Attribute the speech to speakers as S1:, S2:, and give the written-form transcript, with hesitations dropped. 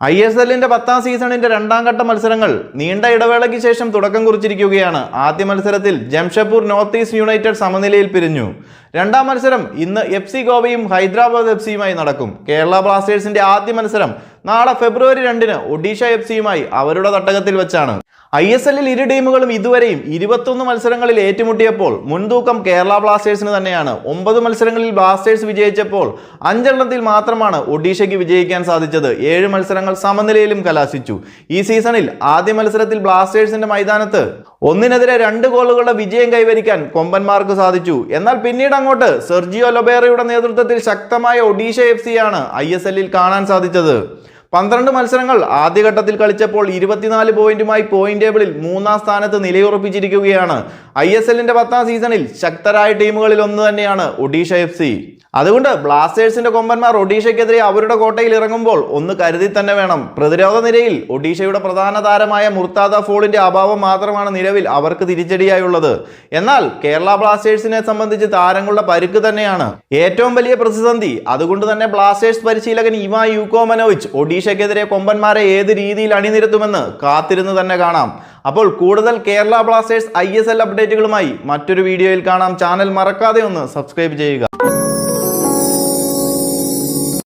S1: ISLന്റെ 10ാം സീസണിന്റെ രണ്ടാം ഘട്ട മത്സരങ്ങൾ നീണ്ട ഇടവേളയ്ക്ക് ശേഷം തുടക്കം കുറിച്ചിരിക്കുകയാണ്. ആദ്യ മത്സരത്തിൽ ജംഷഡ്പൂർ നോർത്ത് ഈസ്റ്റ് യുണൈറ്റഡ് സമനിലയിൽ പിരിഞ്ഞു. രണ്ടാം മത്സരം ഇന്ന് FC ഗോവയും ഹൈദരാബാദ് FCയുമായി നടക്കും. കേരള ബ്ലാസ്റ്റേഴ്സിന്റെ ആദ്യ മത്സരം നാളെ ഫെബ്രുവരി 2-ന് ഒഡീഷ FCയുമായി അവരുടെ തട്ടകത്തിൽ വെച്ചാണ്. ISLൽ ഇരു ടീമുകളും ഇതുവരെയും 21 മത്സരങ്ങളിൽ ഏറ്റുമുട്ടിയപ്പോൾ മുൻതൂക്കം കേരള ബ്ലാസ്റ്റേഴ്സിന് തന്നെയാണ്. 9 മത്സരങ്ങളിൽ ബ്ലാസ്റ്റേഴ്സ് വിജയിച്ചപ്പോൾ 5 എണ്ണത്തിൽ മാത്രമാണ് ഒഡീഷയ്ക്ക് വിജയിക്കാൻ സാധിച്ചത്. 7 മത്സരങ്ങൾ സമനിലയിലും കലാശിച്ചു. ഈ സീസണിൽ ആദ്യ മത്സരത്തിൽ ബ്ലാസ്റ്റേഴ്സിന്റെ മൈതാനത്ത് 1-നെതിരെ 2 ഗോളുകളുടെ വിജയം കൈവരിക്കാൻ കൊമ്പന്മാർക്ക് സാധിച്ചു. എന്നാൽ പിന്നീട് അങ്ങോട്ട് സെർജിയോ ലൊബേറയുടെ നേതൃത്വത്തിൽ ശക്തമായ ഒഡീഷ FCയാണ് ISLൽ കാണാൻ സാധിച്ചത്. 12 മത്സരങ്ങൾ ആദ്യഘട്ടത്തിൽ കളിച്ചപ്പോൾ 24 പോയിന്റുമായി പോയിന്റ് ടേബിളിൽ 3-ാം സ്ഥാനത്ത് നിലയുറപ്പിച്ചിരിക്കുകയാണ്. ISLന്റെ 10ാം സീസണിൽ ശക്തരായ ടീമുകളിൽ ഒന്ന് തന്നെയാണ് ഒഡീഷ FC. അതുകൊണ്ട് ബ്ലാസ്റ്റേഴ്സിന്റെ കൊമ്പന്മാർ ഒഡീഷയ്ക്കെതിരെ അവരുടെ കോട്ടയിൽ ഇറങ്ങുമ്പോൾ ഒന്ന് കരുതി തന്നെ വേണം. പ്രതിരോധ നിരയിൽ ഒഡീഷയുടെ പ്രധാന താരമായ മുർത്താദ ഫോളിന്റെ അഭാവം മാത്രമാണ് നിലവിൽ അവർക്ക് തിരിച്ചടിയായുള്ളത്. എന്നാൽ കേരള ബ്ലാസ്റ്റേഴ്സിനെ സംബന്ധിച്ച് താരങ്ങളുടെ പരുക്ക് തന്നെയാണ് ഏറ്റവും വലിയ പ്രതിസന്ധി. അതുകൊണ്ട് തന്നെ ബ്ലാസ്റ്റേഴ്സ് പരിശീലകൻ ഇവാൻ യൂക്കോമനോവിച്ച് ഒഡീഷയ്ക്കെതിരെ കൊമ്പന്മാരെ ഏത് രീതിയിൽ അണിനിരത്തുമെന്ന് കാത്തിരുന്ന് തന്നെ കാണാം. അപ്പോൾ കൂടുതൽ കേരള ബ്ലാസ്റ്റേഴ്സ് ISL അപ്ഡേറ്റുകളുമായി മറ്റൊരു വീഡിയോയിൽ കാണാം. ചാനൽ മറക്കാതെ ഒന്ന് സബ്സ്ക്രൈബ് ചെയ്യുക.